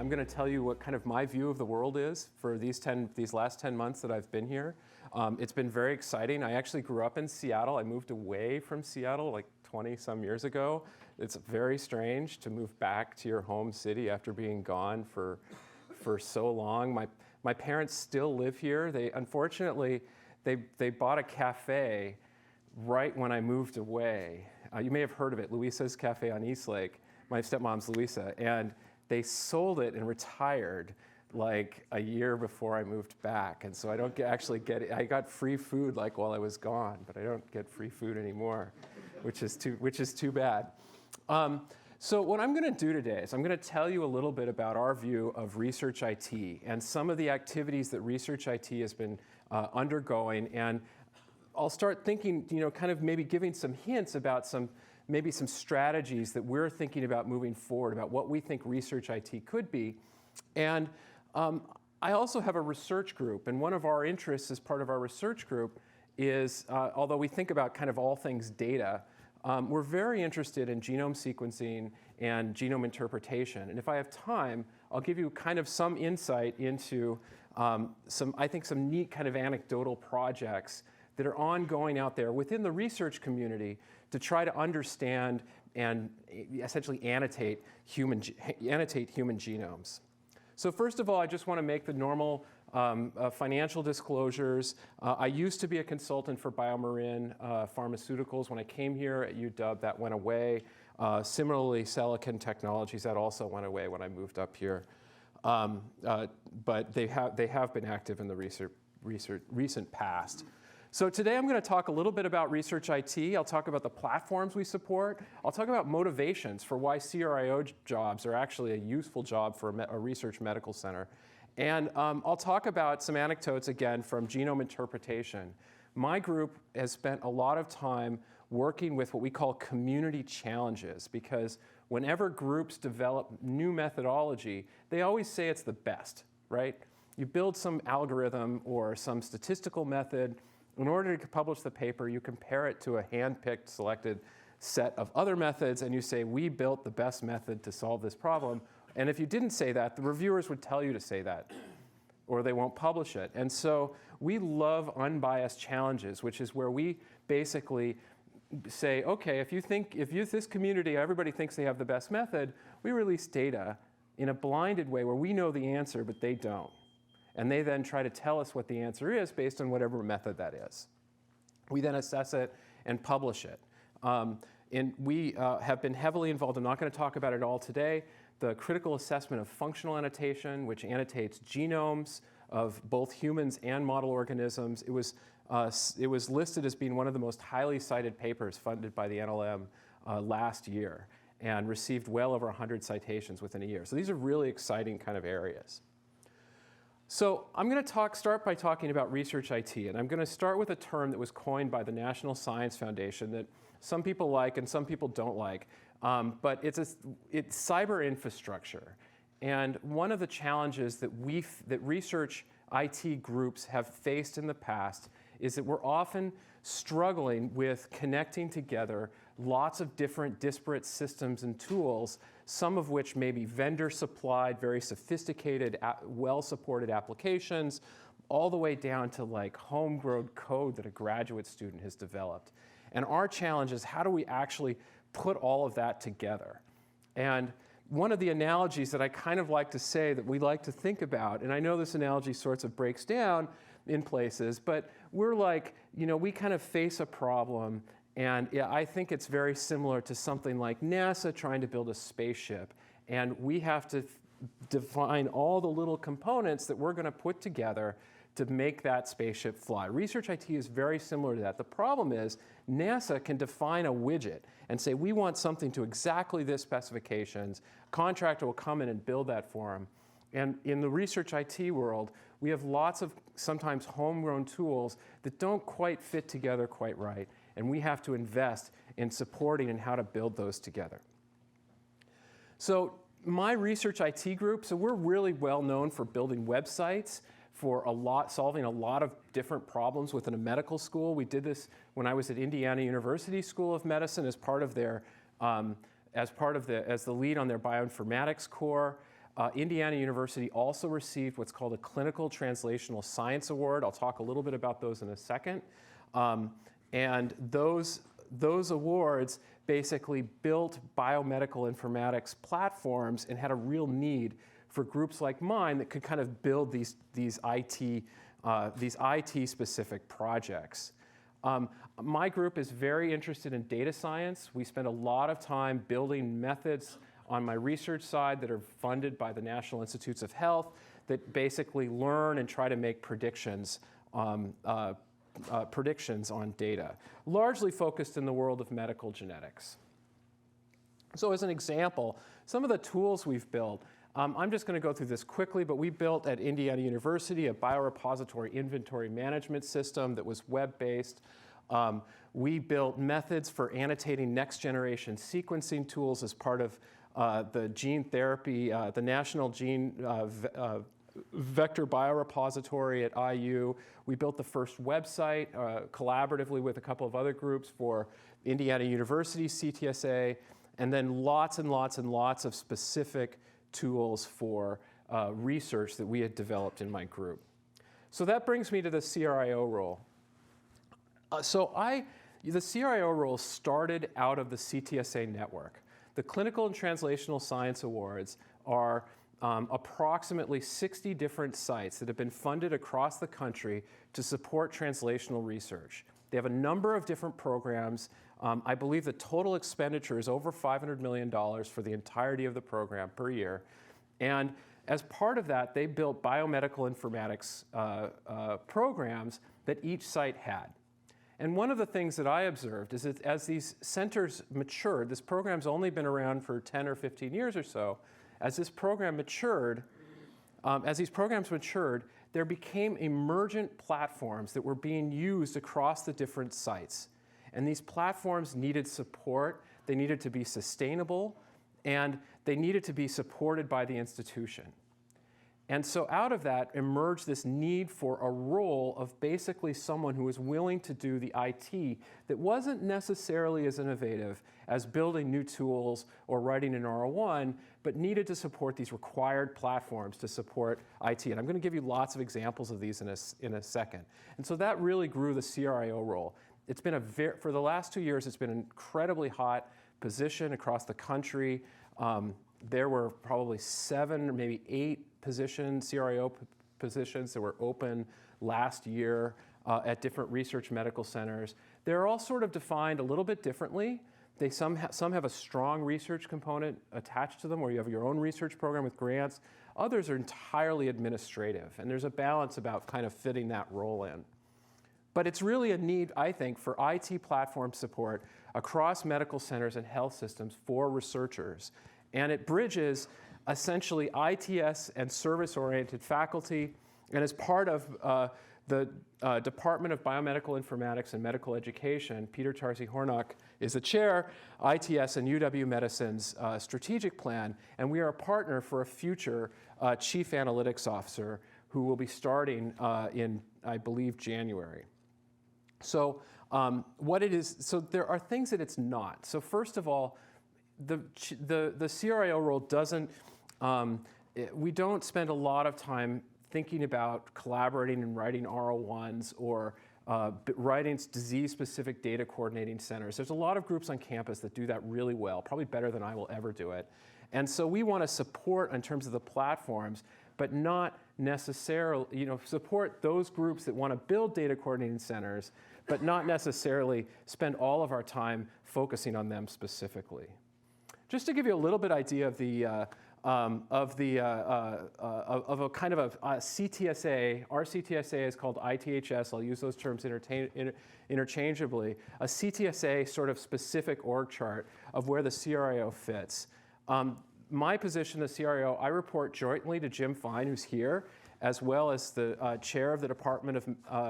I'm going to tell you what kind of my view of the world is for these last 10 months that I've been here. It's been very exciting. I actually grew up in Seattle. I moved away from Seattle like 20-some years ago. It's very strange to move back to your home city after being gone for so long. My parents still live here. Unfortunately, they bought a cafe right when I moved away. You may have heard of it, Luisa's Cafe on Eastlake. My stepmom's Luisa, and they sold it and retired like a year before I moved back. And so I don't actually get it. I got free food like while I was gone, but I don't get free food anymore, which is too bad. So what I'm going to do today is I'm going to tell you a little bit about our view of research IT and some of the activities that research IT has been undergoing. And I'll start thinking, kind of maybe giving some hints about maybe some strategies that we're thinking about moving forward, about what we think research IT could be. And I also have a research group, and one of our interests as part of our research group is, although we think about kind of all things data, we're very interested in genome sequencing and genome interpretation. And if I have time, I'll give you kind of some insight into some neat kind of anecdotal projects that are ongoing out there within the research community to try to understand and essentially annotate human genomes. So first of all, I just want to make the normal financial disclosures. I used to be a consultant for BioMarin Pharmaceuticals. When I came here at UW, that went away. Similarly, Silicon Technologies, that also went away when I moved up here. But they have been active in the recent past. So today I'm going to talk a little bit about research IT. I'll talk about the platforms we support. I'll talk about motivations for why CRIO jobs are actually a useful job for a research medical center. And I'll talk about some anecdotes again from genome interpretation. My group has spent a lot of time working with what we call community challenges, because whenever groups develop new methodology, they always say it's the best, right? You build some algorithm or some statistical method. In order to publish the paper, you compare it to a hand-picked, selected set of other methods, and you say, we built the best method to solve this problem. And if you didn't say that, the reviewers would tell you to say that, or they won't publish it. And so we love unbiased challenges, which is where we basically say, okay, if this community, everybody thinks they have the best method, we release data in a blinded way where we know the answer, but they don't. And they then try to tell us what the answer is based on whatever method that is. We then assess it and publish it. And we have been heavily involved, I'm not going to talk about it all today, the critical assessment of functional annotation, which annotates genomes of both humans and model organisms. It was listed as being one of the most highly cited papers funded by the NLM last year and received well over 100 citations within a year. So these are really exciting kind of areas. So I'm going to start by talking about research IT, and I'm going to start with a term that was coined by the National Science Foundation that some people like and some people don't like, but it's cyberinfrastructure. And one of the challenges that research IT groups have faced in the past is that we're often struggling with connecting together lots of different disparate systems and tools, some of which may be vendor-supplied, very sophisticated, well-supported applications, all the way down to like homegrown code that a graduate student has developed. And our challenge is, how do we actually put all of that together? And one of the analogies that I kind of like to say that we like to think about, and I know this analogy sorts of breaks down in places, but we're like, we kind of face a problem. And yeah, I think it's very similar to something like NASA trying to build a spaceship. And we have to define all the little components that we're going to put together to make that spaceship fly. Research IT is very similar to that. The problem is NASA can define a widget and say, we want something to exactly this specifications. Contractor will come in and build that for them. And in the research IT world, we have lots of sometimes homegrown tools that don't quite fit together quite right. And we have to invest in supporting and how to build those together. So my research IT group, so we're really well known for building websites, for solving a lot of different problems within a medical school. We did this when I was at Indiana University School of Medicine as part of their, as the lead on their bioinformatics core. Indiana University also received what's called a Clinical Translational Science Award. I'll talk a little bit about those in a second. And those awards basically built biomedical informatics platforms and had a real need for groups like mine that could kind of build these IT-specific projects. My group is very interested in data science. We spend a lot of time building methods on my research side that are funded by the National Institutes of Health that basically learn and try to make predictions on data, largely focused in the world of medical genetics. So as an example, some of the tools we've built, I'm just going to go through this quickly, but we built at Indiana University a biorepository inventory management system that was web-based. We built methods for annotating next-generation sequencing tools as part of the gene therapy, the National Gene Vector Biorepository at IU. We built the first website collaboratively with a couple of other groups for Indiana University CTSA, and then lots and lots and lots of specific tools for research that we had developed in my group. So that brings me to the CRIO role. The CRIO role started out of the CTSA network. The Clinical and Translational Science Awards are approximately 60 different sites that have been funded across the country to support translational research. They have a number of different programs. I believe the total expenditure is over $500 million for the entirety of the program per year. And as part of that, they built biomedical informatics programs that each site had. And one of the things that I observed is that as these centers matured, this program's only been around for 10 or 15 years or so, as this program matured, as these programs matured, there became emergent platforms that were being used across the different sites. And these platforms needed support, they needed to be sustainable, and they needed to be supported by the institution. And so out of that emerged this need for a role of basically someone who was willing to do the IT that wasn't necessarily as innovative as building new tools or writing an R01, but needed to support these required platforms to support IT. And I'm going to give you lots of examples of these in a second. And so that really grew the CRIO role. It's been for the last 2 years, it's been an incredibly hot position across the country. There were probably 7 or maybe 8 CRIO positions that were open last year at different research medical centers. They're all sort of defined a little bit differently. Some have a strong research component attached to them where you have your own research program with grants. Others are entirely administrative, and there's a balance about kind of fitting that role in. But it's really a need, I think, for IT platform support across medical centers and health systems for researchers. And it bridges essentially ITS and service-oriented faculty, and as part of the Department of Biomedical Informatics and Medical Education, Peter Tarzi-Hornock is the chair, ITS and UW Medicine's strategic plan, and we are a partner for a future chief analytics officer who will be starting in, I believe, January. So so there are things that it's not. So first of all, the CRIO role doesn't, we don't spend a lot of time thinking about collaborating and writing R01s or writing disease-specific data coordinating centers. There's a lot of groups on campus that do that really well, probably better than I will ever do it. And so we want to support in terms of the platforms, but not necessarily, support those groups that want to build data coordinating centers, but not necessarily spend all of our time focusing on them specifically. Just to give you a little bit idea of a kind of a CTSA. Our CTSA is called ITHS. I'll use those terms interchangeably. A CTSA sort of specific org chart of where the CRIO fits. My position, the CRIO, I report jointly to Jim Fine, who's here, as well as the chair of the Department of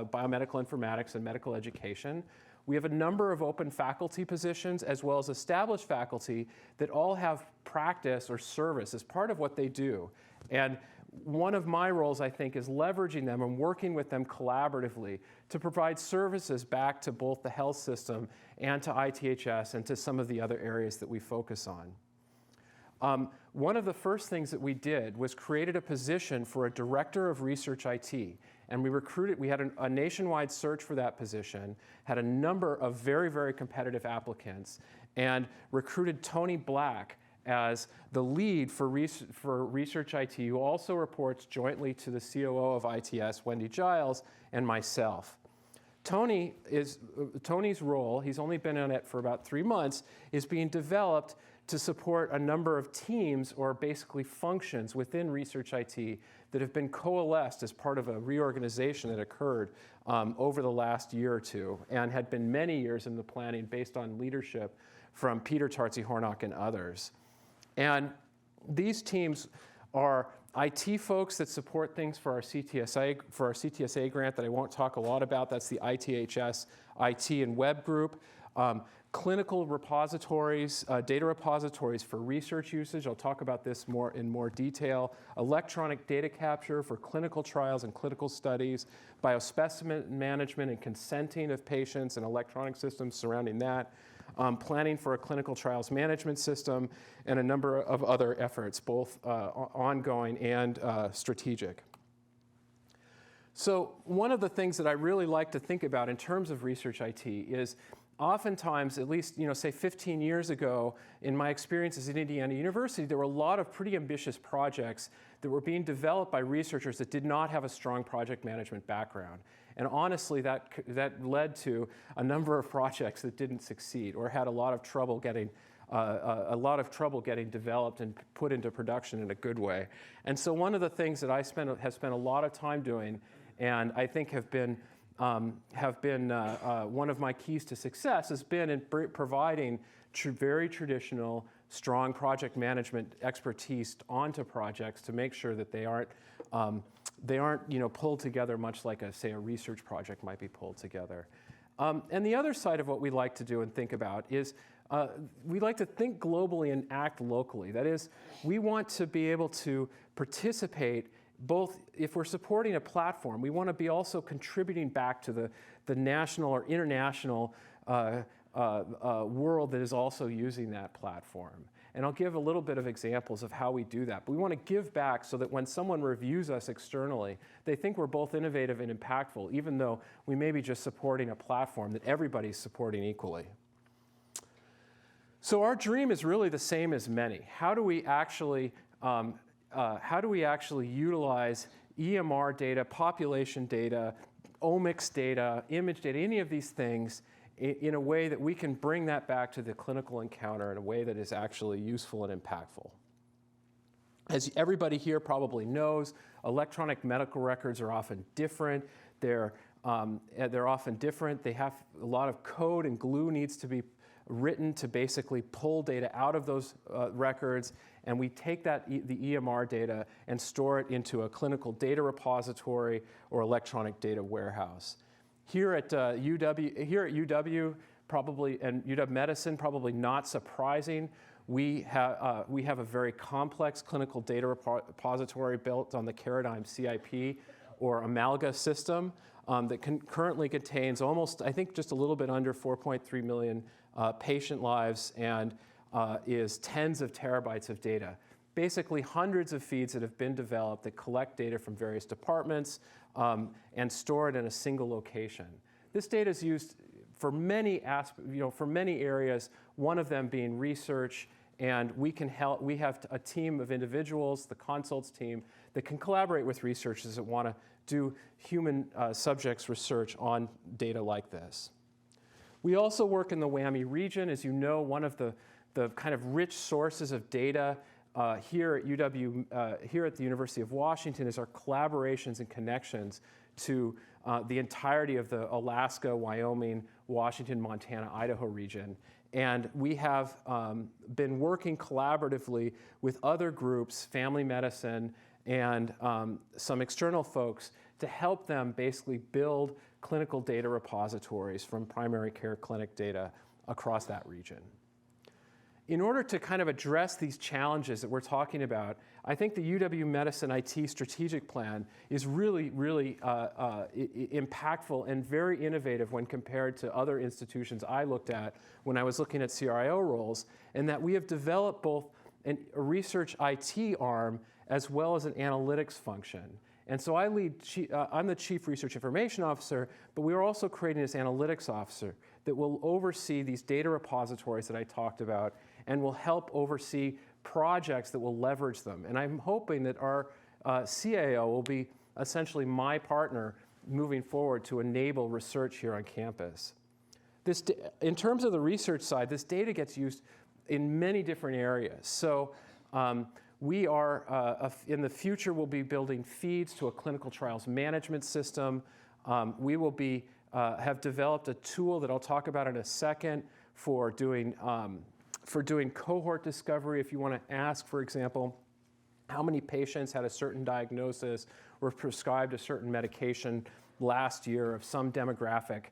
Biomedical Informatics and Medical Education. We have a number of open faculty positions as well as established faculty that all have practice or service as part of what they do. And one of my roles, I think, is leveraging them and working with them collaboratively to provide services back to both the health system and to ITHS and to some of the other areas that we focus on. one of the first things that we did was created a position for a director of research IT. And we had a nationwide search for that position, had a number of very, very competitive applicants, and recruited Tony Black as the lead for research IT, who also reports jointly to the COO of ITS, Wendy Giles, and myself. Tony's role, he's only been on it for about 3 months, is being developed to support a number of teams or basically functions within research IT that have been coalesced as part of a reorganization that occurred over the last year or two and had been many years in the planning based on leadership from Peter Tarzi-Hornock and others. And these teams are IT folks that support things for our CTSA grant that I won't talk a lot about. That's the ITHS IT and web group. Clinical repositories, data repositories for research usage. I'll talk about this in more detail. Electronic data capture for clinical trials and clinical studies. Biospecimen management and consenting of patients and electronic systems surrounding that. Planning for a clinical trials management system, and a number of other efforts, both ongoing and strategic. So one of the things that I really like to think about in terms of research IT is oftentimes, at least say 15 years ago, in my experiences at Indiana University, there were a lot of pretty ambitious projects that were being developed by researchers that did not have a strong project management background. And honestly, that led to a number of projects that didn't succeed or had a lot of trouble getting developed and put into production in a good way. And so one of the things that I have spent a lot of time doing, and I think have been one of my keys to success, has been in providing very traditional, strong project management expertise onto projects to make sure that they aren't pulled together much like say a research project might be pulled together. And the other side of what we like to do and think about is we like to think globally and act locally. That is, we want to be able to participate both. If we're supporting a platform, we want to be also contributing back to the national or international world that is also using that platform. And I'll give a little bit of examples of how we do that. But we want to give back so that when someone reviews us externally, they think we're both innovative and impactful, even though we may be just supporting a platform that everybody's supporting equally. So our dream is really the same as many. How do we actually utilize EMR data, population data, omics data, image data, any of these things in a way that we can bring that back to the clinical encounter in a way that is actually useful and impactful? As everybody here probably knows, electronic medical records are often different. They're often different. They have a lot of code and glue needs to be written to basically pull data out of those records, and we take the EMR data and store it into a clinical data repository or electronic data warehouse. Here at UW, probably, and UW Medicine, probably not surprising, we have a very complex clinical data repository built on the Caradigm CIP or Amalga system that currently contains almost, I think, just a little bit under 4.3 million patient lives and is tens of terabytes of data. Basically hundreds of feeds that have been developed that collect data from various departments and store it in a single location. This data is used for many areas, one of them being research, and we have a team of individuals, the consults team, that can collaborate with researchers that want to do human subjects research on data like this. We also work in the WAMI region. As you know, one of the kind of rich sources of data here at here at the University of Washington is our collaborations and connections to the entirety of the Alaska, Wyoming, Washington, Montana, Idaho region. And we have been working collaboratively with other groups, family medicine, and some external folks to help them basically build clinical data repositories from primary care clinic data across that region. In order to kind of address these challenges that we're talking about, I think the UW Medicine IT strategic plan is really, really impactful and very innovative when compared to other institutions I looked at when I was looking at CRIO roles, and that we have developed both a research IT arm as well as an analytics function. And so I'm the Chief Research Information Officer, but we are also creating this analytics officer that will oversee these data repositories that I talked about and will help oversee projects that will leverage them. And I'm hoping that our CAO will be essentially my partner moving forward to enable research here on campus. In terms of the research side, this data gets used in many different areas. So we are, in the future, we'll be building feeds to a clinical trials management system. We will have developed a tool that I'll talk about in a second for doing cohort discovery. If you want to ask, for example, how many patients had a certain diagnosis or prescribed a certain medication last year of some demographic,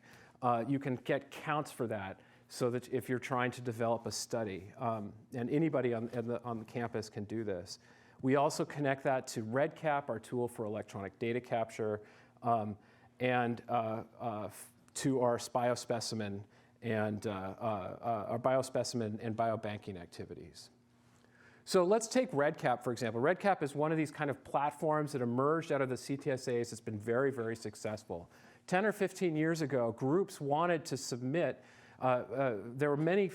you can get counts for that, so that if you're trying to develop a study, and anybody on the campus can do this. We also connect that to REDCap, our tool for electronic data capture, and to our biospecimen and biobanking activities. So let's take REDCap, for example. REDCap is one of these kind of platforms that emerged out of the CTSAs. It's been very, very successful. 10 or 15 years ago, groups wanted to submit. There were many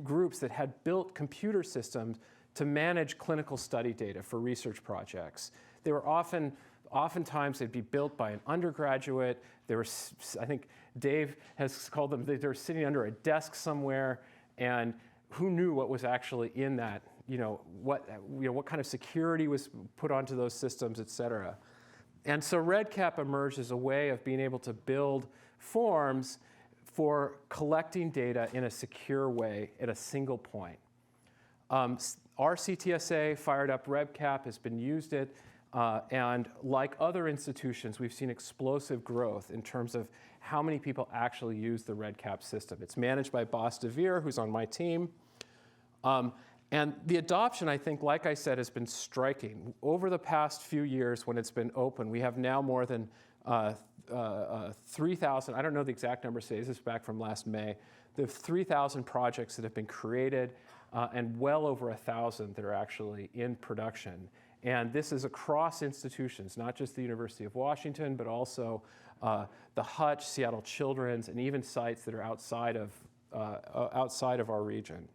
groups that had built computer systems to manage clinical study data for research projects. They were oftentimes they'd be built by an undergraduate. They were, I think Dave has called them, they were sitting under a desk somewhere, and who knew what was actually in that, what kind of security was put onto those systems, et cetera. And so REDCap emerged as a way of being able to build forms for collecting data in a secure way at a single point. Our CTSA fired up REDCap, has been used it, and like other institutions, we've seen explosive growth in terms of how many people actually use the REDCap system. It's managed by Bas de Veer, who's on my team. And the adoption, I think, like I said, has been striking. Over the past few years when it's been open, we have now more than 3,000, I don't know the exact number today, this is back from last May. There are 3,000 projects that have been created and well over 1,000 that are actually in production. And this is across institutions, not just the University of Washington, but also the Hutch, Seattle Children's, and even sites that are outside of our region.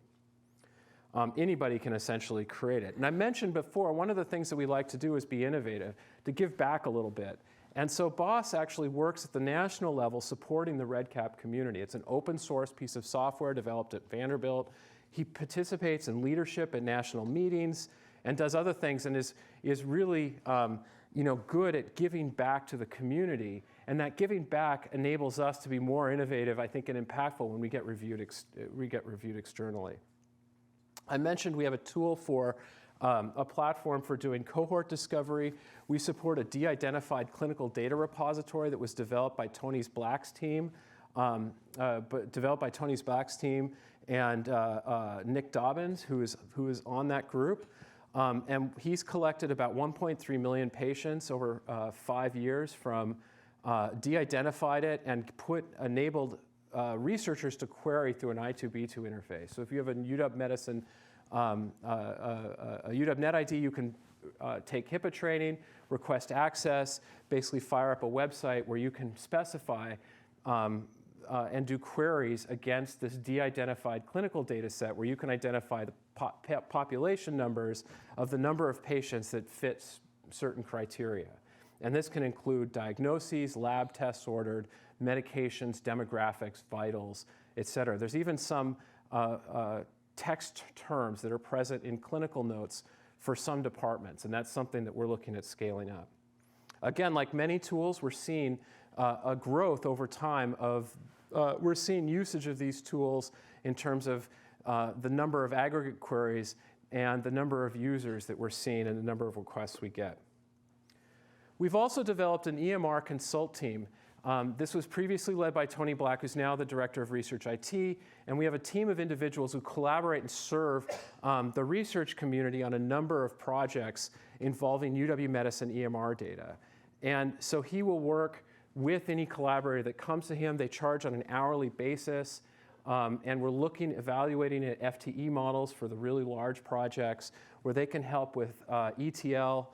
Anybody can essentially create it. And I mentioned before, one of the things that we like to do is be innovative, to give back a little bit. And so Bas actually works at the national level supporting the REDCap community. It's an open source piece of software developed at Vanderbilt. He participates in leadership at national meetings and does other things, and is really good at giving back to the community. And that giving back enables us to be more innovative, I think, and impactful when we get reviewed externally. I mentioned we have a tool for a platform for doing cohort discovery. We support a de-identified clinical data repository that was developed by Tony's Black's team, and Nick Dobbins, who is on that group. And he's collected about 1.3 million patients over 5 years from de-identified it and enabled researchers to query through an I2B2 interface. So if you have a UW Medicine, a UW Net ID, you can take HIPAA training, request access, basically fire up a website where you can specify and do queries against this de-identified clinical data set where you can identify the population numbers of the number of patients that fits certain criteria. And this can include diagnoses, lab tests ordered, medications, demographics, vitals, et cetera. There's even some text terms that are present in clinical notes for some departments, and that's something that we're looking at scaling up. Again, like many tools, we're seeing a growth over time we're seeing usage of these tools in terms of the number of aggregate queries and the number of users that we're seeing and the number of requests we get. We've also developed an EMR consult team. This was previously led by Tony Black, who's now the Director of Research IT, and we have a team of individuals who collaborate and serve the research community on a number of projects involving UW Medicine EMR data. And so he will work with any collaborator that comes to him. They charge on an hourly basis. And we're evaluating at FTE models for the really large projects where they can help with ETL,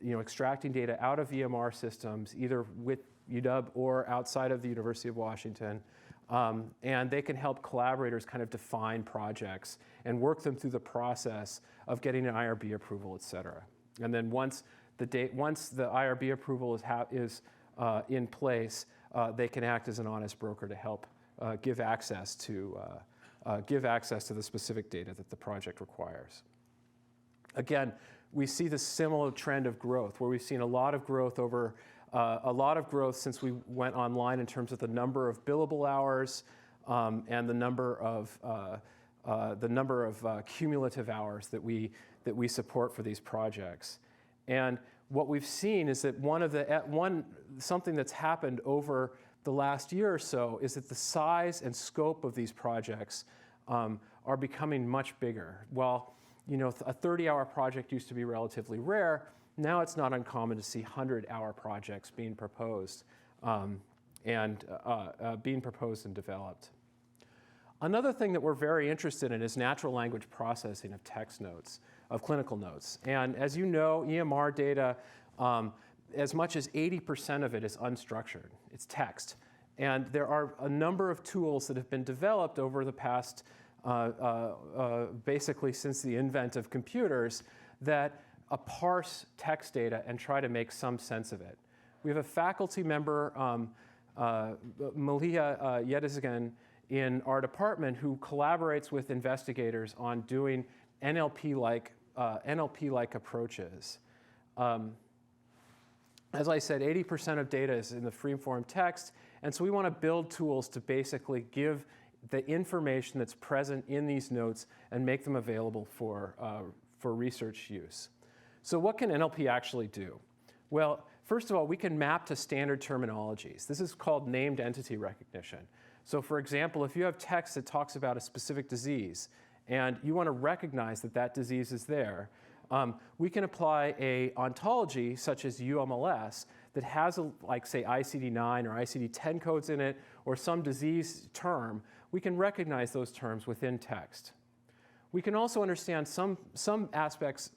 extracting data out of EMR systems, either with UW or outside of the University of Washington. And they can help collaborators kind of define projects and work them through the process of getting an IRB approval, et cetera. And then once the IRB approval is in place, they can act as an honest broker to help give access to the specific data that the project requires. Again, we see the similar trend of growth, where we've seen a lot of growth since we went online in terms of the number of billable hours and the number of cumulative hours that we support for these projects. And what we've seen is that something that's happened over the last year or so is that the size and scope of these projects are becoming much bigger. While a 30-hour project used to be relatively rare, now it's not uncommon to see 100-hour projects being proposed and developed. Another thing that we're very interested in is natural language processing of text notes, of clinical notes. And as you know, EMR data, as much as 80% of it is unstructured. It's text. And there are a number of tools that have been developed over the past, basically since the invent of computers, that parse text data and try to make some sense of it. We have a faculty member, Maliha Yedizgan, in our department who collaborates with investigators on doing NLP-like approaches. As I said, 80% of data is in the free-form text, and so we want to build tools to basically give the information that's present in these notes and make them available for research use. So what can NLP actually do? Well, first of all, we can map to standard terminologies. This is called named entity recognition. So for example, if you have text that talks about a specific disease and you want to recognize that that disease is there, we can apply a ontology such as UMLS that has, like say, ICD-9 or ICD-10 codes in it or some disease term. We can recognize those terms within text. We can also understand some aspects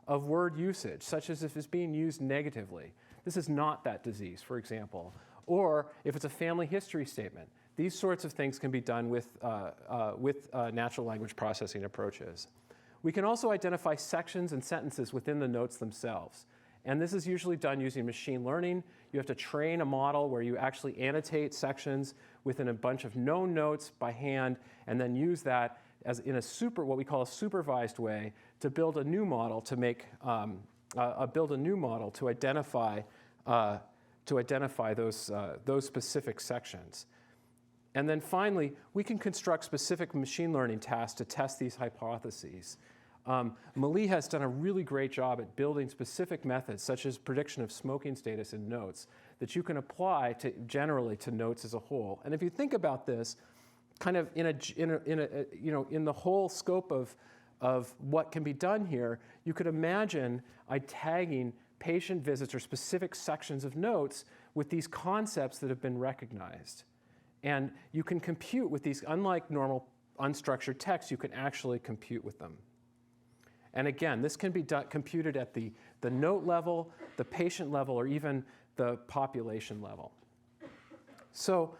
of word usage, such as if it's being used negatively. This is not that disease, for example. Or if it's a family history statement. These sorts of things can be done with natural language processing approaches. We can also identify sections and sentences within the notes themselves. And this is usually done using machine learning. You have to train a model where you actually annotate sections within a bunch of known notes by hand and then use that as in what we call a supervised way to build a new model to identify those specific sections. And then finally, we can construct specific machine learning tasks to test these hypotheses. Mali has done a really great job at building specific methods, such as prediction of smoking status in notes, that you can apply generally to notes as a whole. And if you think about this, kind of in the whole scope of what can be done here, you could imagine tagging patient visits or specific sections of notes with these concepts that have been recognized. And you can compute with these, unlike normal unstructured text, you can actually compute with them. And again, this can be computed at the note level, the patient level, or even the population level. So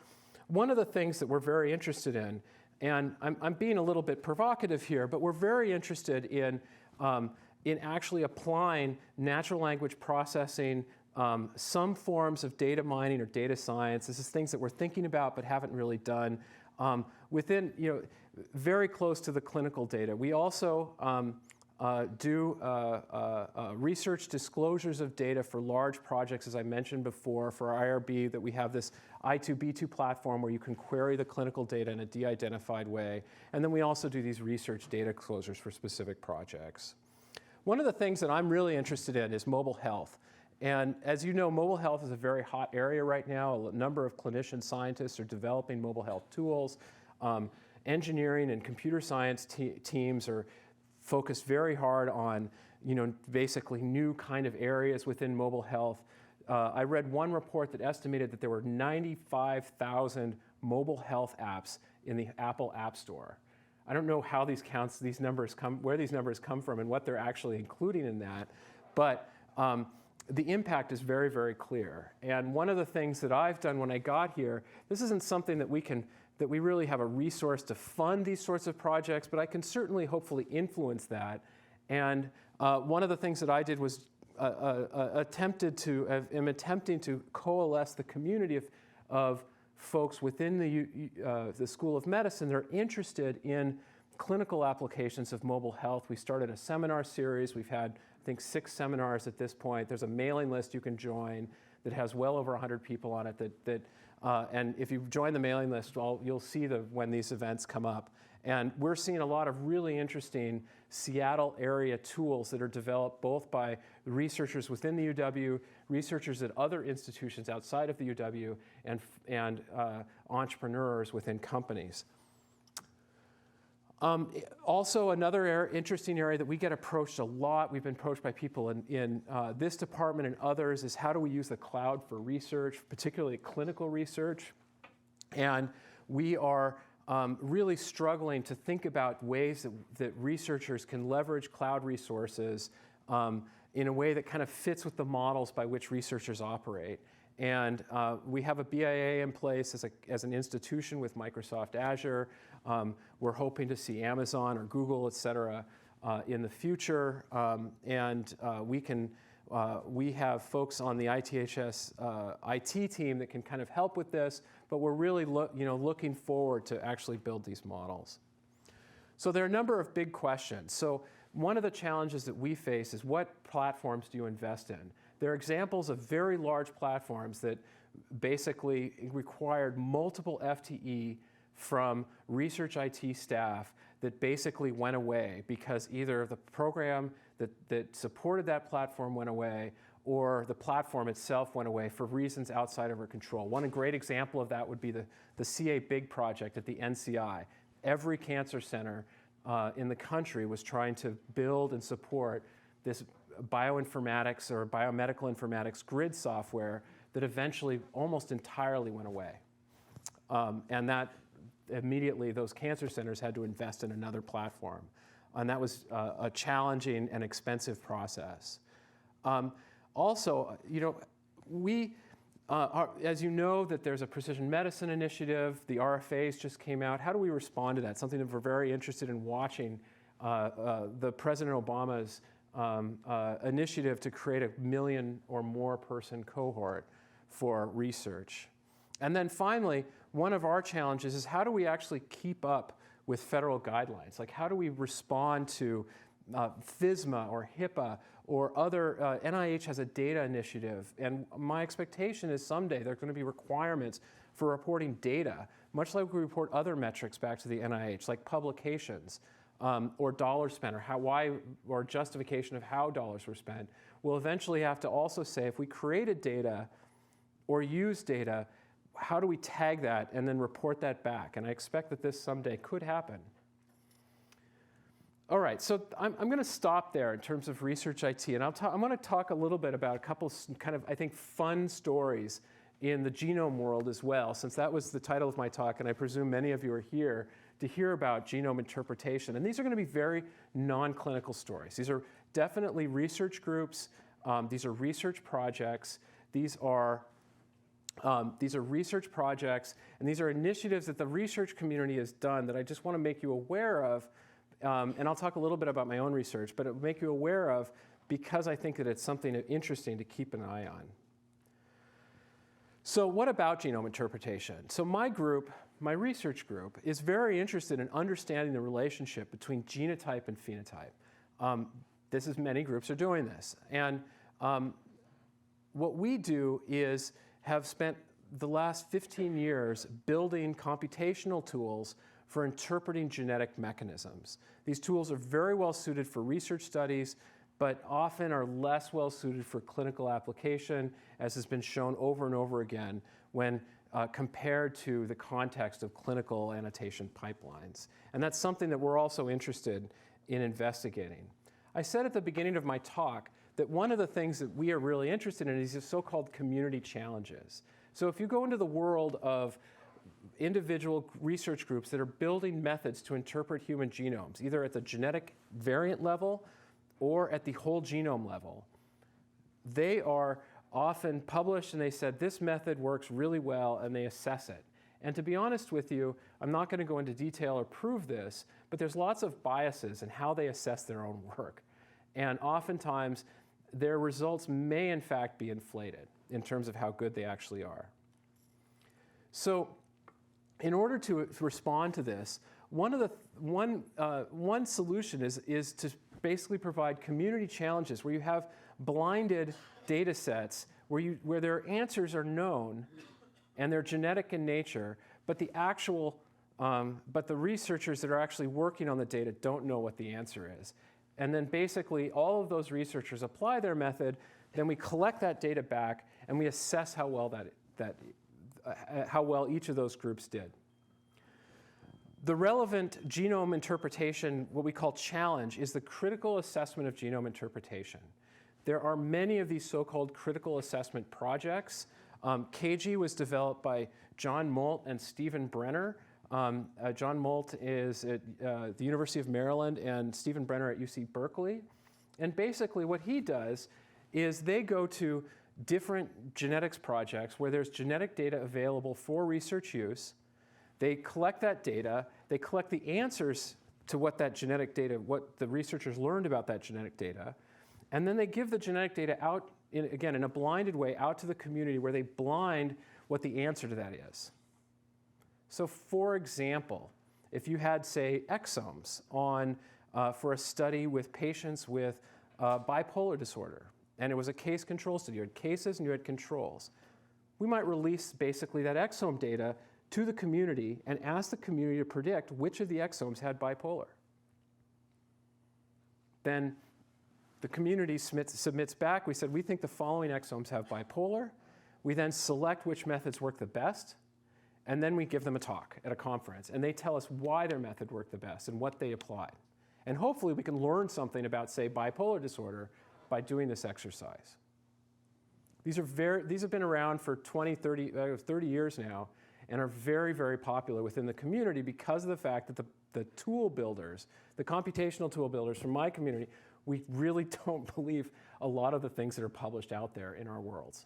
one of the things that we're very interested in, and I'm being a little bit provocative here, but we're very interested in actually applying natural language processing, some forms of data mining or data science. This is things that we're thinking about but haven't really done within, very close to the clinical data. We also do research disclosures of data for large projects, as I mentioned before, for IRB, that we have this I2B2 platform where you can query the clinical data in a de-identified way. And then we also do these research data disclosures for specific projects. One of the things that I'm really interested in is mobile health. And as you know, mobile health is a very hot area right now. A number of clinician scientists are developing mobile health tools. Engineering and computer science teams are focused very hard on, basically new kind of areas within mobile health. I read one report that estimated that there were 95,000 mobile health apps in the Apple App Store. I don't know how these numbers come, where these numbers come from and what they're actually including in that, but the impact is very, very clear. And one of the things that I've done when I got here, this isn't something that we really have a resource to fund these sorts of projects, but I can certainly hopefully influence that. And one of the things that I did was am attempting to coalesce the community of folks within the School of Medicine that are interested in clinical applications of mobile health. We started a seminar series. We've had, I think, 6 seminars at this point. There's a mailing list you can join that has well over 100 people on it. And if you join the mailing list, you'll see when these events come up. And we're seeing a lot of really interesting Seattle area tools that are developed both by researchers within the UW, researchers at other institutions outside of the UW, and entrepreneurs within companies. Also, another interesting area that we get approached a lot, we've been approached by people in this department and others, is how do we use the cloud for research, particularly clinical research. And we are really struggling to think about ways that researchers can leverage cloud resources in a way that kind of fits with the models by which researchers operate. And we have a BIA in place as an institution with Microsoft Azure. We're hoping to see Amazon or Google, et cetera, in the future. We have folks on the ITHS IT team that can kind of help with this, but we're really looking forward to actually build these models. So there are a number of big questions. So one of the challenges that we face is what platforms do you invest in? There are examples of very large platforms that basically required multiple FTE from research IT staff that basically went away because either the program that supported that platform went away or the platform itself went away for reasons outside of our control. One great example of that would be the CA Big project at the NCI. Every cancer center in the country was trying to build and support this bioinformatics or biomedical informatics grid software that eventually almost entirely went away. And that immediately those cancer centers had to invest in another platform. And that was a challenging and expensive process. Also, we, as you know, that there's a precision medicine initiative. The RFAs just came out. How do we respond to that? Something that we're very interested in watching the President Obama's initiative to create 1 million or more person cohort for research. And then finally, one of our challenges is how do we actually keep up with federal guidelines? Like how do we respond to FSMA or HIPAA or other, NIH has a data initiative, and my expectation is someday there are going to be requirements for reporting data, much like we report other metrics back to the NIH, like publications, or dollars spent, or justification of how dollars were spent. We'll eventually have to also say if we created data or used data, how do we tag that and then report that back? And I expect that this someday could happen. All right, so I'm going to stop there in terms of research IT, and I'm going to talk a little bit about a couple kind of, I think, fun stories in the genome world as well, since that was the title of my talk, and I presume many of you are here to hear about genome interpretation. And these are going to be very non-clinical stories. These are definitely research groups. These are research projects. These are research projects, and these are initiatives that the research community has done that I just want to make you aware of. And I'll talk a little bit about my own research, but it will make you aware of because I think that it's something interesting to keep an eye on. So what about genome interpretation? So my research group, is very interested in understanding the relationship between genotype and phenotype. Many groups are doing this. And what we do is have spent the last 15 years building computational tools for interpreting genetic mechanisms. These tools are very well suited for research studies, but often are less well suited for clinical application, as has been shown over and over again when compared to the context of clinical annotation pipelines. And that's something that we're also interested in investigating. I said at the beginning of my talk that one of the things that we are really interested in is the so-called community challenges. So if you go into the world of individual research groups that are building methods to interpret human genomes, either at the genetic variant level or at the whole genome level. They are often published and they said, this method works really well, and they assess it. And to be honest with you, I'm not going to go into detail or prove this, but there's lots of biases in how they assess their own work. And oftentimes, their results may in fact be inflated in terms of how good they actually are. So in order to respond to this, one solution is to basically provide community challenges where you have blinded data sets where their answers are known and they're genetic in nature, but the researchers that are actually working on the data don't know what the answer is. And then basically all of those researchers apply their method, then we collect that data back and we assess how well how well each of those groups did. The relevant genome interpretation, what we call challenge, is the critical assessment of genome interpretation. There are many of these so-called critical assessment projects. CAGI was developed by John Molt and Stephen Brenner. John Molt is at the University of Maryland and Stephen Brenner at UC Berkeley. And basically what he does is they go to different genetics projects where there's genetic data available for research use. They collect that data, they collect the answers to what that genetic data, what the researchers learned about that genetic data, and then they give the genetic data out, again, in a blinded way, out to the community where they blind what the answer to that is. So for example, if you had, say, exomes for a study with patients with bipolar disorder, and it was a case control study, you had cases and you had controls, we might release basically that exome data to the community and ask the community to predict which of the exomes had bipolar. Then the community submits back. We said, we think the following exomes have bipolar. We then select which methods work the best, and then we give them a talk at a conference, and they tell us why their method worked the best and what they applied. And hopefully we can learn something about, say, bipolar disorder by doing this exercise. These have been around for 30 years now and are very, very popular within the community because of the fact that the tool builders, the computational tool builders from my community, we really don't believe a lot of the things that are published out there in our worlds.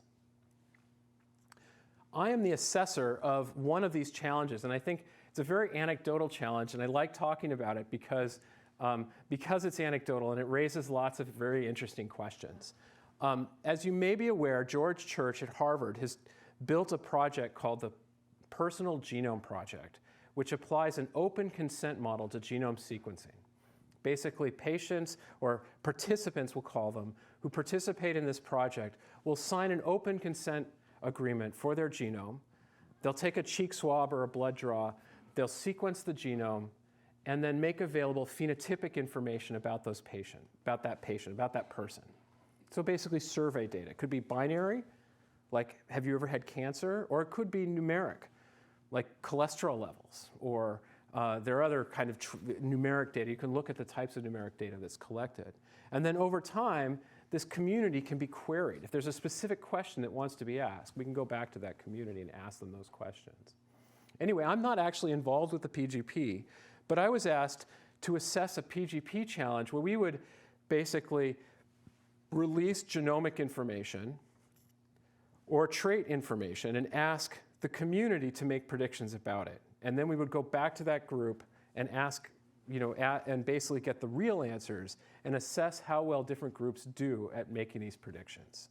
I am the assessor of one of these challenges, and I think it's a very anecdotal challenge, and I like talking about it because it's anecdotal and it raises lots of very interesting questions. As you may be aware, George Church at Harvard has built a project called the Personal Genome Project, which applies an open consent model to genome sequencing. Basically, patients, or participants we'll call them, who participate in this project will sign an open consent agreement for their genome. They'll take a cheek swab or a blood draw, they'll sequence the genome, and then make available phenotypic information about that patient, about that person. So basically survey data. It could be binary, like have you ever had cancer, or it could be numeric, like cholesterol levels, or there are other kind of numeric data. You can look at the types of numeric data that's collected. And then over time, this community can be queried. If there's a specific question that wants to be asked, we can go back to that community and ask them those questions. Anyway, I'm not actually involved with the PGP, but I was asked to assess a PGP challenge where we would basically release genomic information or trait information and ask the community to make predictions about it. And then we would go back to that group and ask, and basically get the real answers and assess how well different groups do at making these predictions.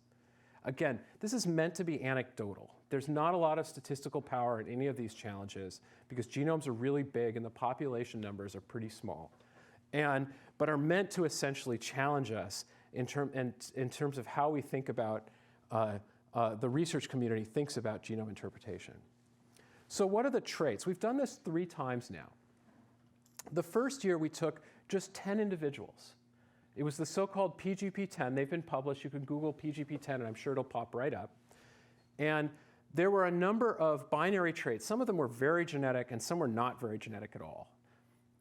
Again, this is meant to be anecdotal. There's not a lot of statistical power in any of these challenges because genomes are really big and the population numbers are pretty small, but are meant to essentially challenge us in terms of how we think about, the research community thinks about genome interpretation. So what are the traits? We've done this 3 times now. The first year we took just 10 individuals. It was the so-called PGP-10. They've been published. You can Google PGP-10 and I'm sure it'll pop right up. And there were a number of binary traits. Some of them were very genetic and some were not very genetic at all.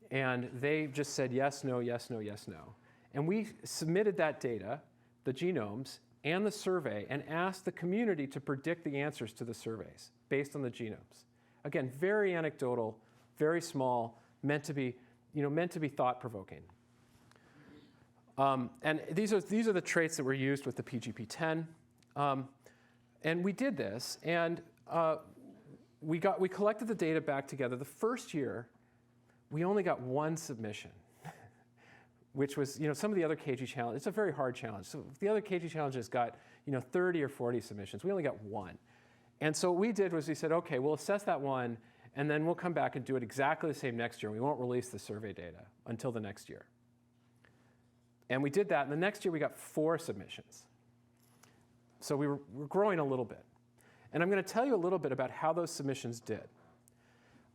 And they just said yes, no, yes, no, yes, no. And we submitted that data, the genomes, and the survey, and asked the community to predict the answers to the surveys based on the genomes. Again, very anecdotal, very small, meant to be thought-provoking. And these are the traits that were used with the PGP-10. And we did this, and we collected the data back together. The first year, we only got one submission, which was, some of the other CAGI challenges. It's a very hard challenge. So the other CAGI challenges got, 30 or 40 submissions. We only got one. And so what we did was we said, okay, we'll assess that one, and then we'll come back and do it exactly the same next year. We won't release the survey data until the next year. And we did that, and the next year we got 4 submissions. So we're growing a little bit. And I'm going to tell you a little bit about how those submissions did.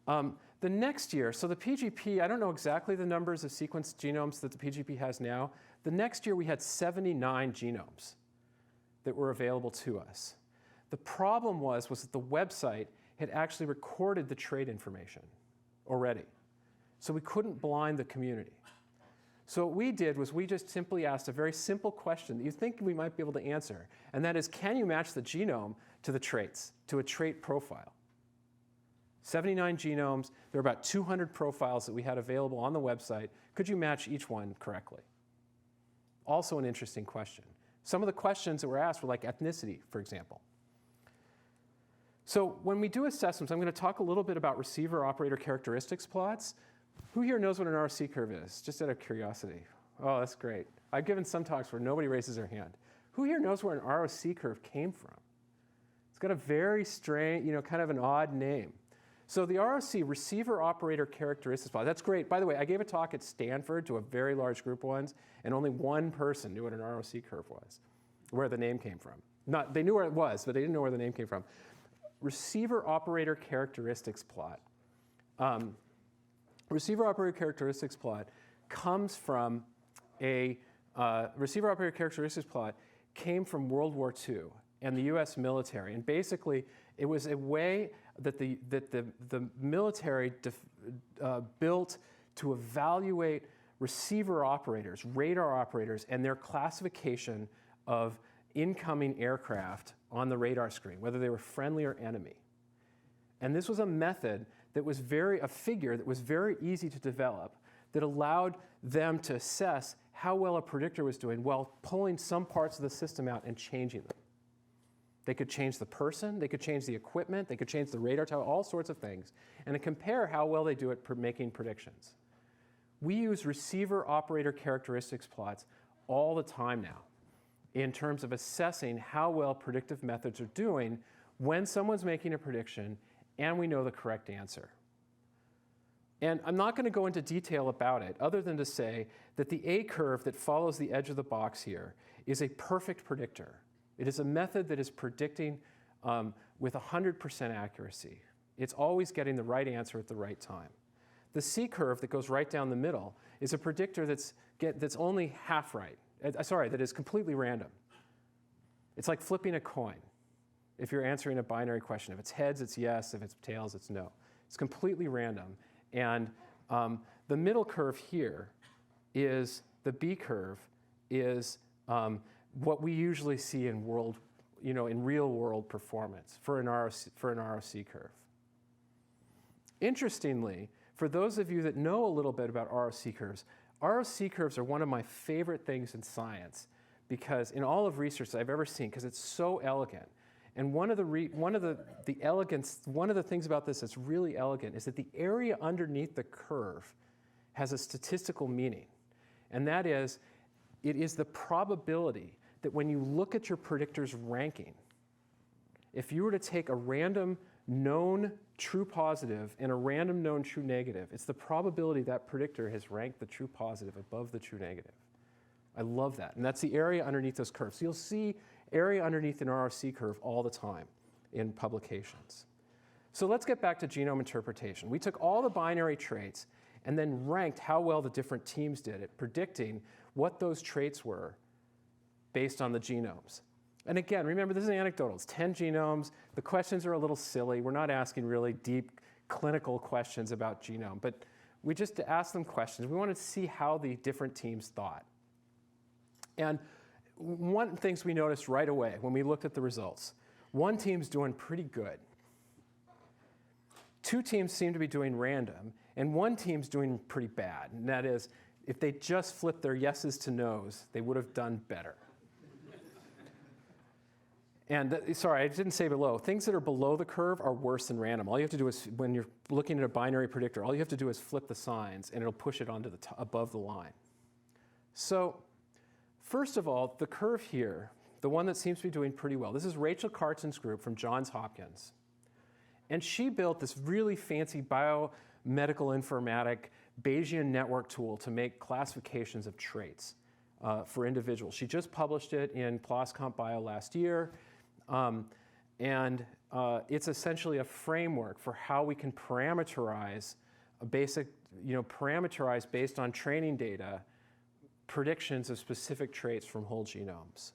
The next year, so the PGP, I don't know exactly the numbers of sequenced genomes that the PGP has now. The next year we had 79 genomes that were available to us. The problem was that the website had actually recorded the trait information already. So we couldn't blind the community. So what we did was we just simply asked a very simple question that you think we might be able to answer, and that is, can you match the genome to the traits, to a trait profile? 79 genomes, there were about 200 profiles that we had available on the website. Could you match each one correctly? Also an interesting question. Some of the questions that were asked were like ethnicity, for example. So when we do assessments, I'm going to talk a little bit about receiver-operator characteristics plots. Who here knows what an ROC curve is, just out of curiosity? Oh, that's great. I've given some talks where nobody raises their hand. Who here knows where an ROC curve came from? It's got a very strange, kind of an odd name. So the ROC, receiver-operator characteristics plot, that's great. By the way, I gave a talk at Stanford to a very large group once, and only one person knew what an ROC curve was, where the name came from. They knew where it was, but they didn't know where the name came from. Receiver-operator characteristics plot. Receiver-operator characteristics plot comes from receiver-operator characteristics plot came from World War II and the US military. And basically, it was a way that the military built to evaluate receiver operators, radar operators, and their classification of incoming aircraft on the radar screen, whether they were friendly or enemy. And this was a method that was a figure that was very easy to develop that allowed them to assess how well a predictor was doing while pulling some parts of the system out and changing them. They could change the person, they could change the equipment, they could change the radar tower, all sorts of things, and to compare how well they do at making predictions. We use receiver-operator characteristics plots all the time now in terms of assessing how well predictive methods are doing when someone's making a prediction and we know the correct answer. And I'm not going to go into detail about it other than to say that the A curve that follows the edge of the box here is a perfect predictor. It is a method that is predicting with 100% accuracy. It's always getting the right answer at the right time. The C curve that goes right down the middle is a predictor that's only half right. That is completely random. It's like flipping a coin if you're answering a binary question. If it's heads, it's yes. If it's tails, it's no. It's completely random. And the middle curve here is, the B curve is what we usually see in real world performance for an ROC curve. Interestingly, for those of you that know a little bit about ROC curves are one of my favorite things in science, because in all of research that I've ever seen, because it's so elegant. And one of the things about this that's really elegant is that the area underneath the curve has a statistical meaning. And that is, it is the probability that when you look at your predictor's ranking, if you were to take a random known true positive and a random known true negative, it's the probability that predictor has ranked the true positive above the true negative. I love that. And that's the area underneath those curves. So you'll see area underneath an ROC curve all the time in publications. So let's get back to genome interpretation. We took all the binary traits and then ranked how well the different teams did at predicting what those traits were based on the genomes. And again, remember, this is anecdotal. It's 10 genomes. The questions are a little silly. We're not asking really deep clinical questions about genome, but we just asked them questions. We wanted to see how the different teams thought. And one of the things we noticed right away when we looked at the results, one team's doing pretty good. 2 teams seem to be doing random, and 1 team's doing pretty bad. And that is, if they just flipped their yeses to nos, they would have done better. And sorry, I didn't say below. Things that are below the curve are worse than random. All you have to do is, when you're looking at a binary predictor, all you have to do is flip the signs, and it'll push it onto the above the line. So first of all, the curve here, the one that seems to be doing pretty well, this is Rachel Carton's group from Johns Hopkins. And she built this really fancy biomedical informatic Bayesian network tool to make classifications of traits for individuals. She just published it in PLOS Comp Bio last year. It's essentially a framework for how we can parameterize a basic, parameterize based on training data, predictions of specific traits from whole genomes.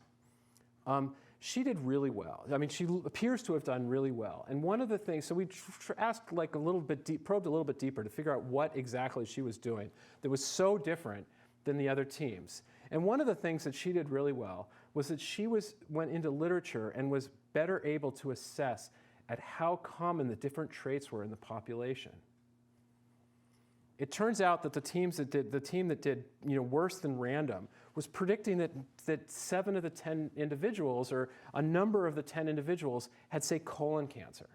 She did really well. I mean, she appears to have done really well. And one of the things, so we asked like probed a little bit deeper to figure out what exactly she was doing that was so different than the other teams. And one of the things that she did really well was that she went into literature and was better able to assess at how common the different traits were in the population. It turns out that the team that did worse than random was predicting that 7 of the 10 individuals, or a number of the 10 individuals, had, say, colon cancer.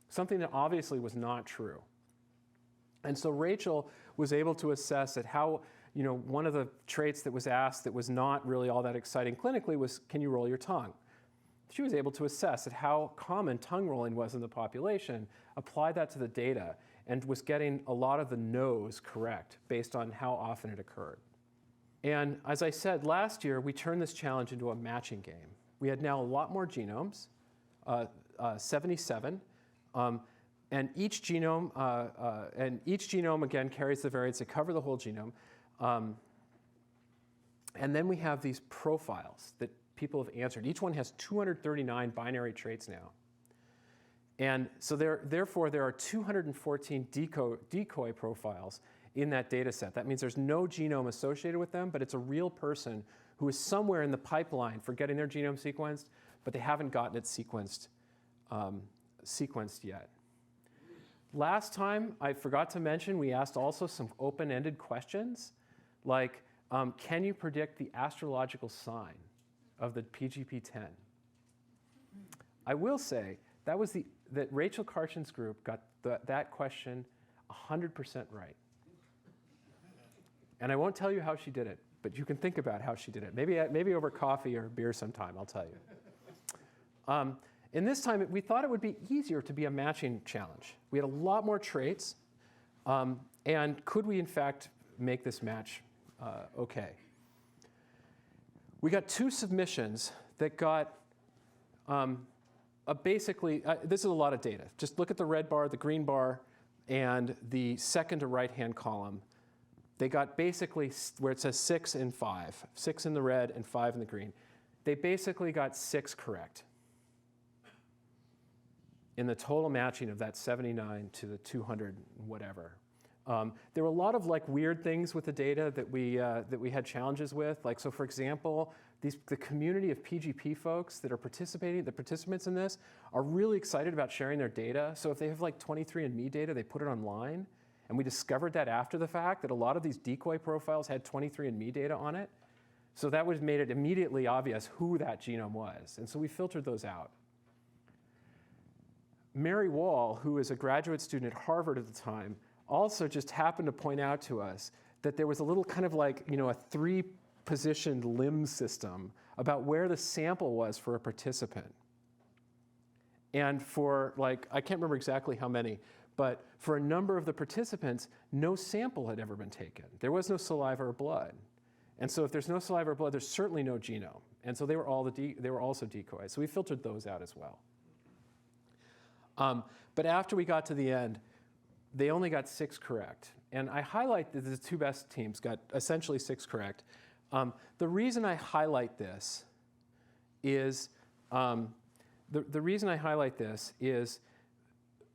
Something that obviously was not true. And so Rachel was able to assess at how, one of the traits that was asked that was not really all that exciting clinically was, can you roll your tongue? She was able to assess at how common tongue rolling was in the population, apply that to the data, and was getting a lot of the no's correct based on how often it occurred. And as I said, last year, we turned this challenge into a matching game. We had now a lot more genomes, 77, and each genome, again, carries the variants that cover the whole genome. And then we have these profiles that people have answered. Each one has 239 binary traits now. And so therefore, there are 214 decoy profiles in that data set. That means there's no genome associated with them, but it's a real person who is somewhere in the pipeline for getting their genome sequenced, but they haven't gotten it sequenced yet. Last time, I forgot to mention, we asked also some open-ended questions, like, can you predict the astrological sign of the PGP-10? I will say that Rachel Karchen's group got that question 100% right. And I won't tell you how she did it, but you can think about how she did it. Maybe over coffee or beer sometime, I'll tell you. And this time, we thought it would be easier to be a matching challenge. We had a lot more traits, and could we, in fact, make this match okay? We got 2 submissions that got basically, this is a lot of data. Just look at the red bar, the green bar, and the second to right-hand column. They got basically, where it says 6 and 5, 6 in the red and 5 in the green. They basically got 6 correct in the total matching of that 79 to the 200 whatever. There were a lot of weird things with the data that we had challenges with. Like, so for example, the community of PGP folks that are participating, the participants in this, are really excited about sharing their data. So if they have 23andMe data, they put it online. And we discovered that after the fact, that a lot of these decoy profiles had 23andMe data on it. So that made it immediately obvious who that genome was. And so we filtered those out. Mary Wall, who is a graduate student at Harvard at the time, also just happened to point out to us that there was a little kind of a 3-positioned limb system about where the sample was for a participant. And for I can't remember exactly how many, but for a number of the participants, no sample had ever been taken. There was no saliva or blood. And so if there's no saliva or blood, there's certainly no genome. And so they were also decoys. So we filtered those out as well. But after we got to the end, they only got 6 correct. And I highlight that the 2 best teams got essentially 6 correct. The reason I highlight this is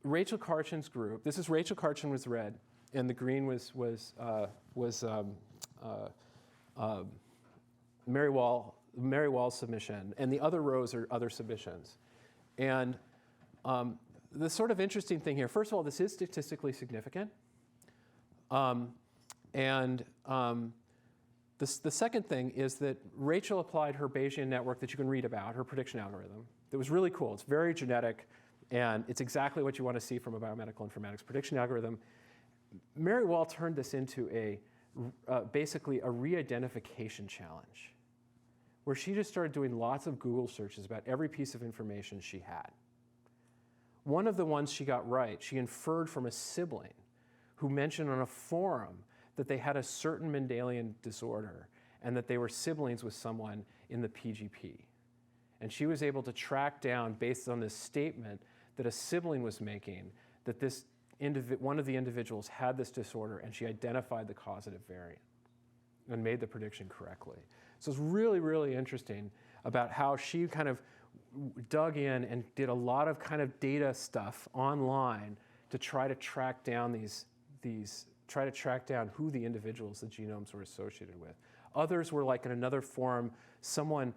Rachel Karchen's group. This is Rachel Karchen was red, and the green was Mary Wall's submission, and the other rows are other submissions. And the sort of interesting thing here, first of all, this is statistically significant. The second thing is that Rachel applied her Bayesian network that you can read about, her prediction algorithm. That was really cool. It's very genetic, and it's exactly what you want to see from a biomedical informatics prediction algorithm. Mary Wall turned this into basically a re-identification challenge, where she just started doing lots of Google searches about every piece of information she had. One of the ones she got right, she inferred from a sibling who mentioned on a forum that they had a certain Mendelian disorder and that they were siblings with someone in the PGP. And she was able to track down, based on this statement that a sibling was making, that one of the individuals had this disorder, and she identified the causative variant and made the prediction correctly. So it's really, really interesting about how she kind of dug in and did a lot of kind of data stuff online to try to track down who the individuals the genomes were associated with. Others were like in another forum, someone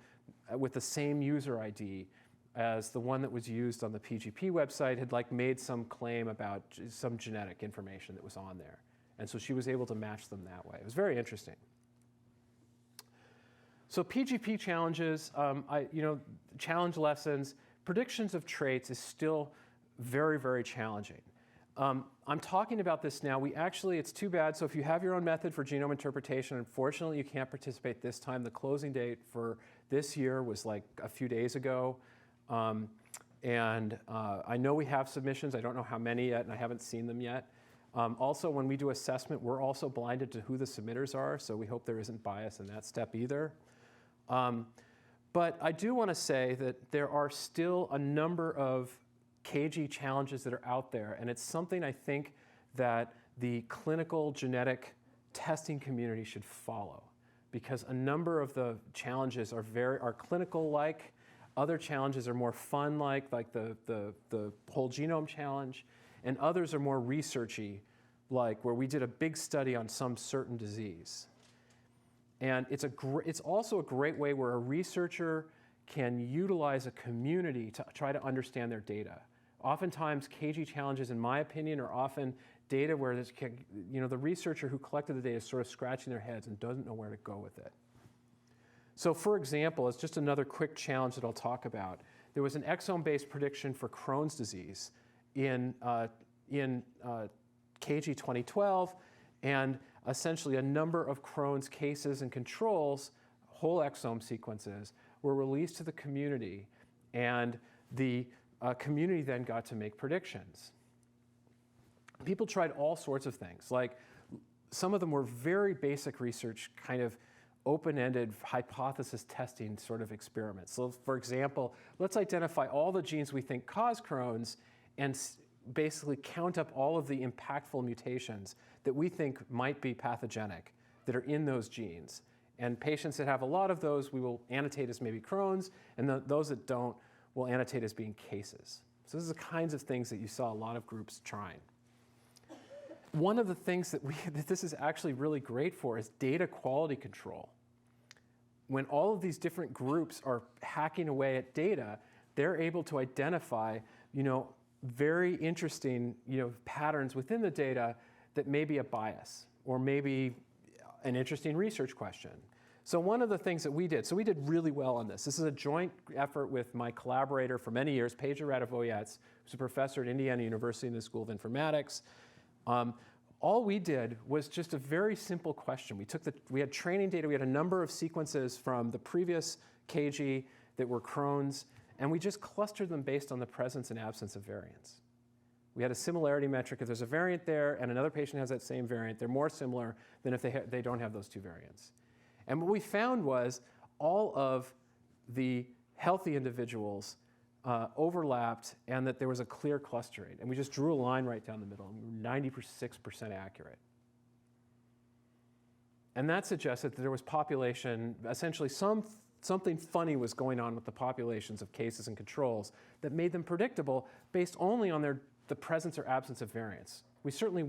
with the same user ID as the one that was used on the PGP website had like made some claim about some genetic information that was on there. And so she was able to match them that way. It was very interesting. So PGP challenges, challenge lessons, predictions of traits is still very, very challenging. I'm talking about this now. It's too bad. So if you have your own method for genome interpretation, unfortunately you can't participate this time. The closing date for this year was like a few days ago. I know we have submissions. I don't know how many yet, and I haven't seen them yet. Also, when we do assessment, we're also blinded to who the submitters are, so we hope there isn't bias in that step either. But I do want to say that there are still a number of CAGI challenges that are out there, and it's something I think that the clinical genetic testing community should follow, because a number of the challenges are clinical-like. Other challenges are more fun-like the whole genome challenge, and others are more researchy, like where we did a big study on some certain disease. And it's also a great way where a researcher can utilize a community to try to understand their data. Oftentimes, CAGI challenges, in my opinion, are often data where the researcher who collected the data is sort of scratching their heads and doesn't know where to go with it. So for example, it's just another quick challenge that I'll talk about. There was an exome-based prediction for Crohn's disease in CAGI 2012, and essentially a number of Crohn's cases and controls, whole exome sequences, were released to the community, and the community then got to make predictions. People tried all sorts of things, like some of them were very basic research, kind of open-ended hypothesis testing sort of experiments. So for example, let's identify all the genes we think cause Crohn's and basically count up all of the impactful mutations that we think might be pathogenic that are in those genes. And patients that have a lot of those, we will annotate as maybe Crohn's, and those that don't, we'll annotate as being cases. So this is the kinds of things that you saw a lot of groups trying. One of the things that this is actually really great for is data quality control. When all of these different groups are hacking away at data, they're able to identify, very interesting, patterns within the data that may be a bias or maybe an interesting research question. So one of the things that we did really well on this. This is a joint effort with my collaborator for many years, Pedro Radovoyets, who's a professor at Indiana University in the School of Informatics. All we did was just a very simple question. We had training data. We had a number of sequences from the previous CAGI that were Crohn's, and we just clustered them based on the presence and absence of variants. We had a similarity metric. If there's a variant there and another patient has that same variant, they're more similar than if they don't have those two variants. And what we found was all of the healthy individuals overlapped, and that there was a clear clustering. And we just drew a line right down the middle, and we were 96% accurate. And that suggested that there was population, essentially something funny was going on with the populations of cases and controls that made them predictable based only on the presence or absence of variants. We certainly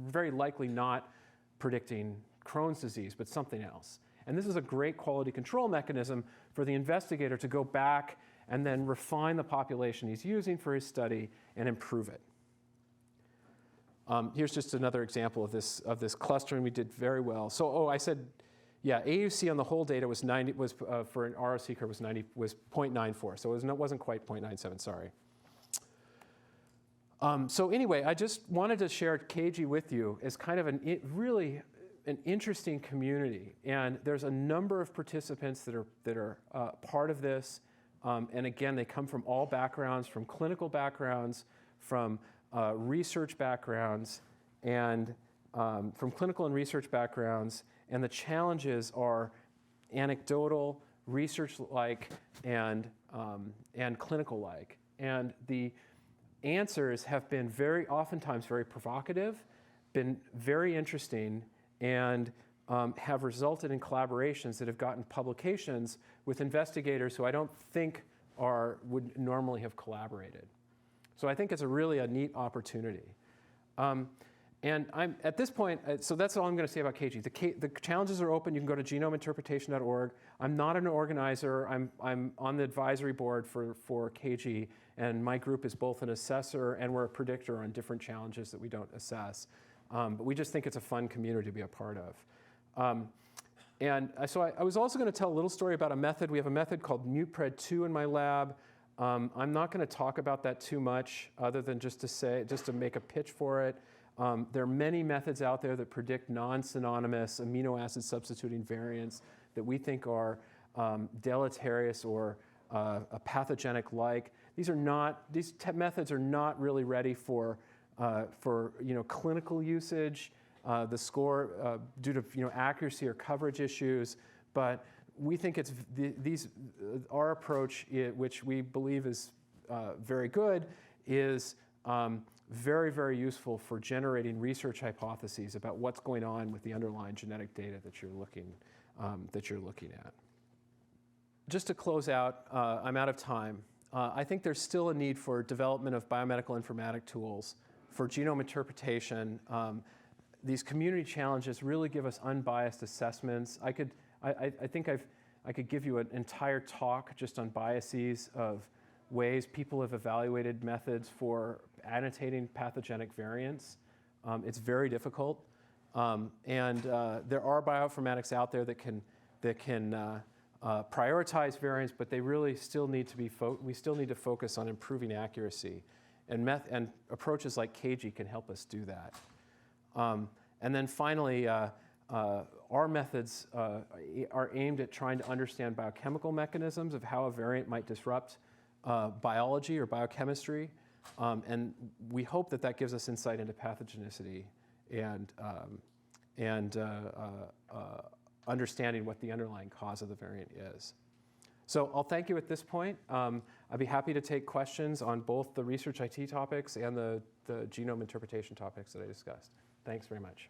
very likely not predicting Crohn's disease, but something else. And this is a great quality control mechanism for the investigator to go back and then refine the population he's using for his study and improve it. Here's just another example of this clustering. We did very well. So, I said, yeah, AUC on the whole data was 90. For an ROC curve was 0.94. So it wasn't quite 0.97. Sorry. So anyway, I just wanted to share CAGI with you as kind of really an interesting community. And there's a number of participants that are part of this. And again, they come from all backgrounds, from clinical backgrounds, from research backgrounds, and from clinical and research backgrounds. And the challenges are anecdotal, research-like, and clinical-like. And the answers have been oftentimes very provocative, been very interesting, and have resulted in collaborations that have gotten publications with investigators who I don't think would normally have collaborated. So I think it's really a neat opportunity. And I'm at this point, so that's all I'm going to say about CAGI. The challenges are open. You can go to genomeinterpretation.org. I'm not an organizer. I'm on the advisory board for CAGI, and my group is both an assessor and we're a predictor on different challenges that we don't assess. But we just think it's a fun community to be a part of. So I was also going to tell a little story about a method. We have a method called MutePred2 in my lab. I'm not going to talk about that too much, other than just to make a pitch for it. There are many methods out there that predict non-synonymous amino acid substituting variants that we think are deleterious or pathogenic-like. These methods are not really ready for clinical usage. The score due to accuracy or coverage issues, but we think our approach, which we believe is very good, is very, very useful for generating research hypotheses about what's going on with the underlying genetic data that you're looking at. Just to close out, I'm out of time. I think there's still a need for development of biomedical informatic tools for genome interpretation. These community challenges really give us unbiased assessments. I think I could give you an entire talk just on biases of ways people have evaluated methods for annotating pathogenic variants. It's very difficult, and there are bioinformatics out there that can prioritize variants, but they really still need to we still need to focus on improving accuracy, and approaches like CAGI can help us do that. And then finally, our methods are aimed at trying to understand biochemical mechanisms of how a variant might disrupt biology or biochemistry, and we hope that gives us insight into pathogenicity and understanding what the underlying cause of the variant is. So I'll thank you at this point. I'd be happy to take questions on both the research IT topics and the genome interpretation topics that I discussed. Thanks very much.